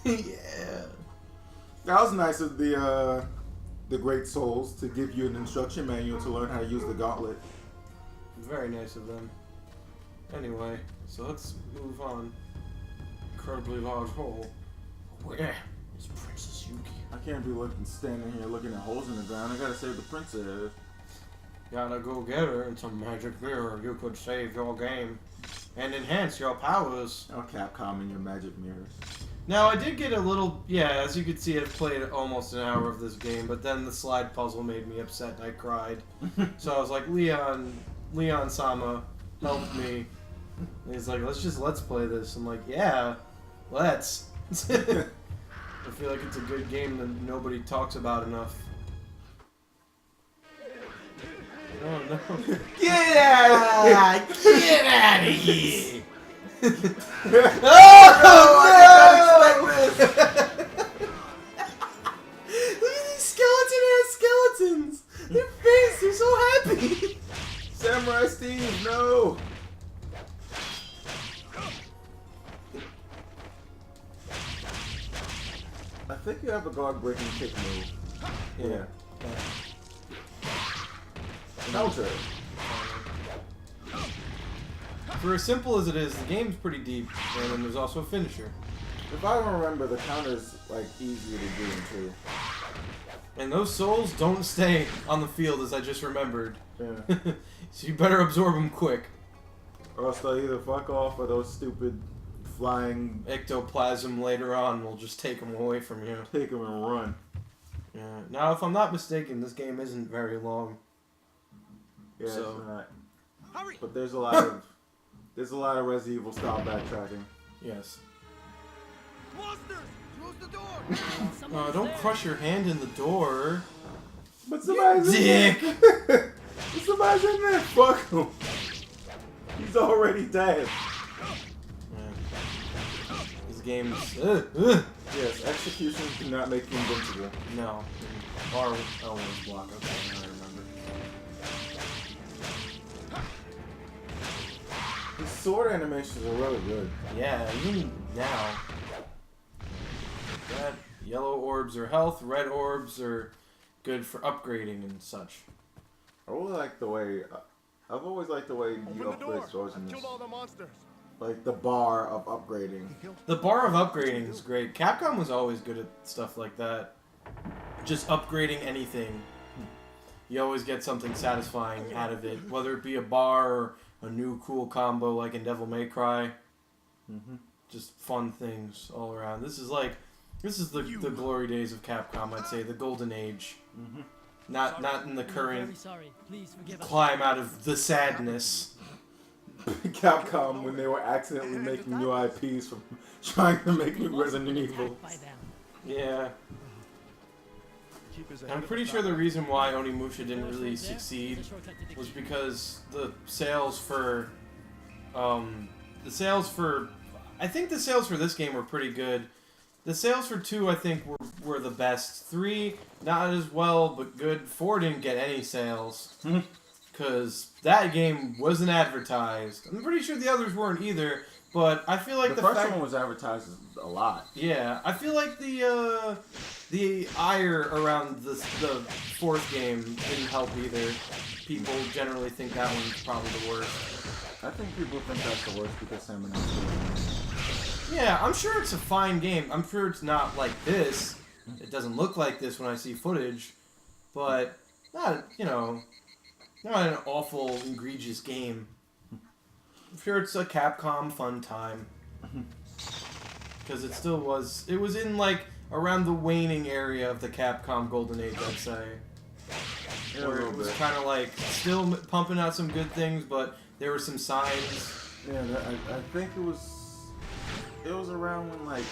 Yeah. That was nice of the Great Souls to give you an instruction manual to learn how to use the gauntlet. Very nice of them. Anyway, so let's move on. Incredibly large hole. Where is Princess Yuki? I can't be standing here looking at holes in the ground. I gotta save the princess. Gotta go get her in some magic mirror. You could save your game and enhance your powers. Oh, Capcom and your magic mirrors. Now, I did get a little... Yeah, as you can see, I've played almost an hour of this game, but then the slide puzzle made me upset and I cried. So I was like, Leon-sama, help me. And he's like, let's play this. I'm like, yeah, let's. I feel like it's a good game that nobody talks about enough. Oh no. Get out! Get out of here! Oh no! Look at these skeleton-ass skeletons! Their face, they're so happy! Samurai Steve, no! I think you have a guard breaking kick move. Yeah. Counter. For as simple as it is, the game's pretty deep, and then there's also a finisher. If I remember, the counter's like easier to do too. And those souls don't stay on the field, as I just remembered. Yeah. So you better absorb them quick. Or else they'll either fuck off or those stupid flying Ectoplasm later on will just take them away from you. take them and run. Yeah. Now, if I'm not mistaken, this game isn't very long. Yeah, So- it's not. But there's a lot of Resident Evil style backtracking. Yes. Monsters! Close the door! Don't crush your hand in the door. But somebody's Dick! in there. Somebody's in there. Fuck him. He's already dead. Yeah. This game's... Yes, executions do not make you invincible. No. Or Ellen's block. Okay, now I remember. The sword animations are really good. Yeah, even now. That yellow orbs are health, red orbs are good for upgrading and such. I really like the way. I've always liked the way you Open the door! upgrade swords in I've this. killed all the monsters! Like the bar of upgrading. The bar of upgrading is great. Capcom was always good at stuff like that. Just upgrading anything. You always get something satisfying out of it. Whether it be a bar or a new cool combo like in Devil May Cry. Just fun things all around. This is the glory days of Capcom, I'd say. The golden age. Not in the current climb out of the sadness. Capcom when they were accidentally making new IPs from trying to make new Resident Evil. Yeah. I'm pretty sure the reason why Onimusha didn't really succeed was because the sales for I think the sales for this game were pretty good. The sales for 2 I think were the best. 3 not as well but good. 4 didn't get any sales. Because that game wasn't advertised. I'm pretty sure the others weren't either, but I feel like The first one was advertised a lot. Yeah, I feel like the ire around the 4th game didn't help either. People generally think that one's probably the worst. I think people think that's the worst because Sam and I. Yeah, I'm sure it's a fine game. I'm sure it's not like this. It doesn't look like this when I see footage, but not an awful, egregious game. I'm sure it's a Capcom fun time. Because it still was... It was in, like, around the waning area of the Capcom Golden Age, I'd say. Yeah, where it was kind of, like, still pumping out some good things, but there were some signs. Yeah, I think it was around when, like,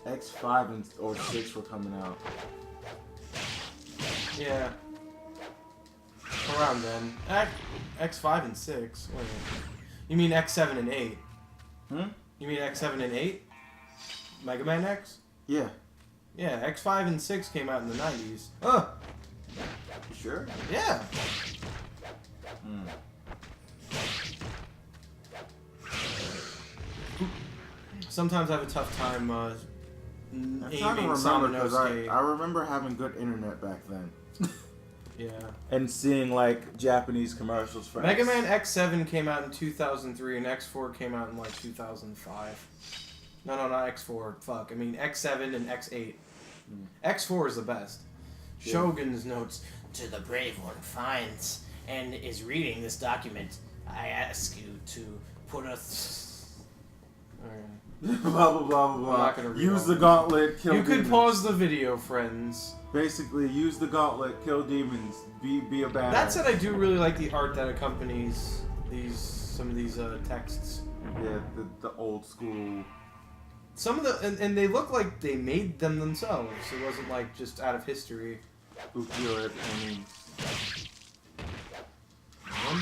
X5 or 6 were coming out. Yeah. Around then. X5 and 6. Wait. You mean X7 and 8? You mean X7 and 8? Mega Man X? Yeah. Yeah, X5 and 6 came out in the 90s. You sure? Yeah. Sometimes I have a tough time I'm trying to aiming remember because Samanosuke. I remember having good internet back then. Yeah. And seeing like Japanese commercials for Mega Man X7 came out in 2003 and X4 came out in like 2005. No, not X4. Fuck. I mean X7 and X8. X4 is the best. Yeah. Shogun's notes, to the brave one finds and is reading this document. I ask you to put us... Alright. blah blah blah blah I'm blah. not gonna read Use all the of it. gauntlet, kill You demons. could pause the video, friends. Basically, use the gauntlet, kill demons, be a badass. That said, I do really like the art that accompanies some of these texts. Yeah, the old school. Some of the and they look like they made them themselves. It wasn't like just out of history. ukiyo-e paintings. One?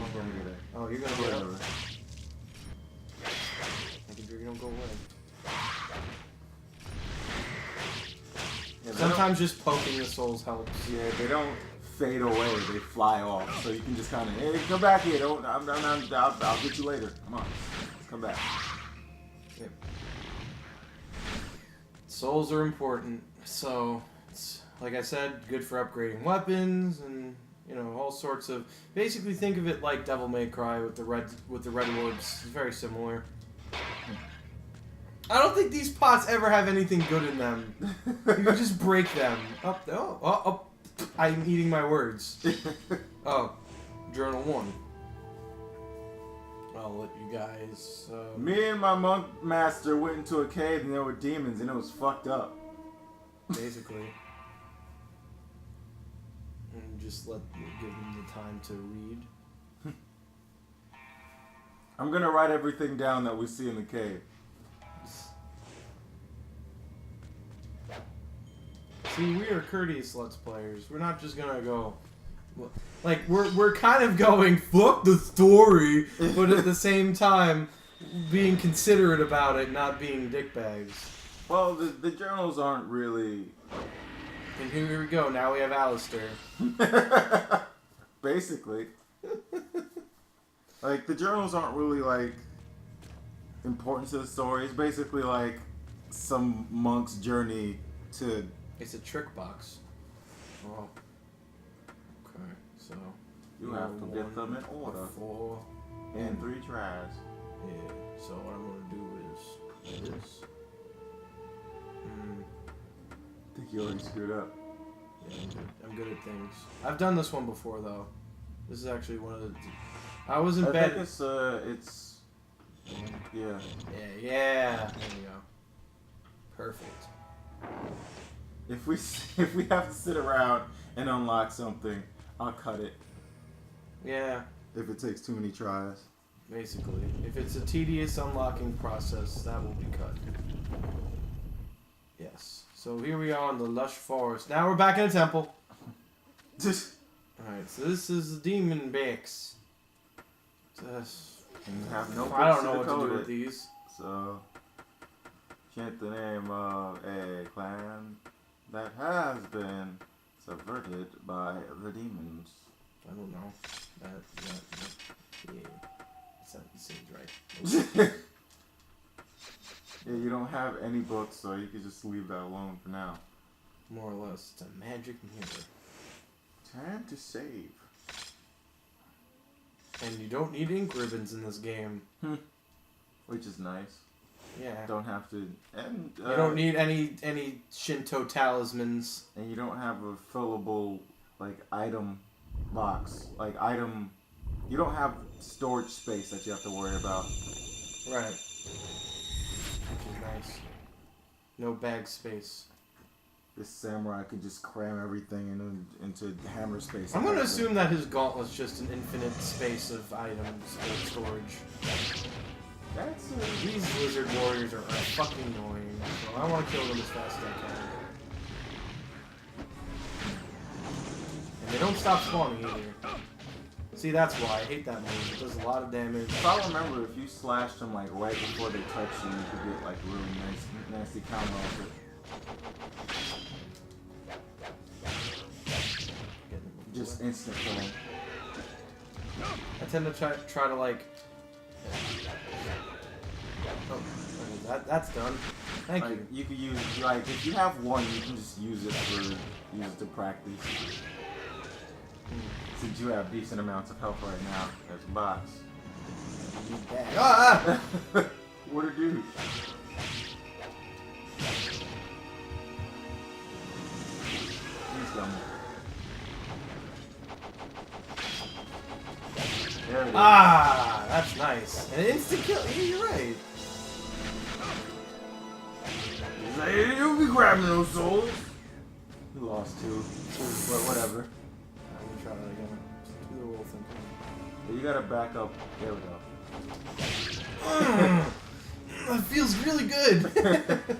I'm gonna get it. Oh, you're gonna get up. Whatever. I can you don't go away. Yeah, they Sometimes just poking the souls helps. don't- Yeah, they don't fade away. They fly off. So you can just kind of, hey, come back here. Don't. I'll get you later. Come on, let's come back. Yep. Souls are important, so it's, like I said, good for upgrading weapons and all sorts of. Basically, think of it like Devil May Cry with the red orbs. It's very similar. I don't think these pots ever have anything good in them. You can just break them. Oh, I'm eating my words. Oh, Journal 1. I'll let you guys... Me and my monk master went into a cave and there were demons and it was fucked up. basically. And just give them the time to read. I'm gonna write everything down that we see in the cave. See, we are courteous Let's Players. We're not just gonna go... Like, we're kind of going, fuck the story, but at the same time, being considerate about it, not being dickbags. Well, the journals aren't really... And here we go, now we have Alistair. Basically. Like, the journals aren't really, like, important to the story. It's basically, like, some monk's journey to... It's a trick box. Oh. Okay, so... You have to get them in order. 4. And 3 tries. Yeah, so what I'm gonna do is... this. I think you already screwed up. Yeah, I'm good at things. I've done this one before, though. This is actually one of the... I was in I bed... think it's... Yeah. Yeah, there we go. Perfect. If we have to sit around and unlock something, I'll cut it. Yeah, If it takes too many tries. basically. If it's a tedious unlocking process, that will be cut. Yes. So here we are in the lush forest. Now we're back in a temple. Alright, so this is the demon bix. And you have no I don't books know what to decode do it. with these. So, chant the name of a clan that has been subverted by the demons. I don't know. Yeah. That seems right. Yeah, you don't have any books, so you can just leave that alone for now. More or less. It's a magic mirror. Time to save. And you don't need ink ribbons in this game. Which is nice. Yeah. Don't have to... And, You don't need any Shinto talismans. And you don't have a fillable, like, item box. Like, item... You don't have storage space that you have to worry about. Right. Which is nice. No bag space. This samurai could just cram everything into hammer space. I'm gonna assume that his gauntlet's just an infinite space of items for storage. That's These lizard warriors are fucking annoying, so I want to kill them as fast as I can. And they don't stop spawning either. See, that's why I hate that move. It does a lot of damage. If I remember, if you slashed them like right before they touch you, you could get like really nasty counter off it. Just instant killing. I I tend to try to like... Oh, That's done. Thank like, you. You could use, like, if you have one, you can just use it to practice. Since you have decent amounts of health right now, there's a box. Ah! What a douche. He's done. There it is. Ah, that's nice. An instant kill. Yeah, you're right. He's like, hey, you'll be grabbing those souls. He lost two, but whatever. I'm gonna try that again. Just do the little thing. You gotta back up. There we go. That feels really good.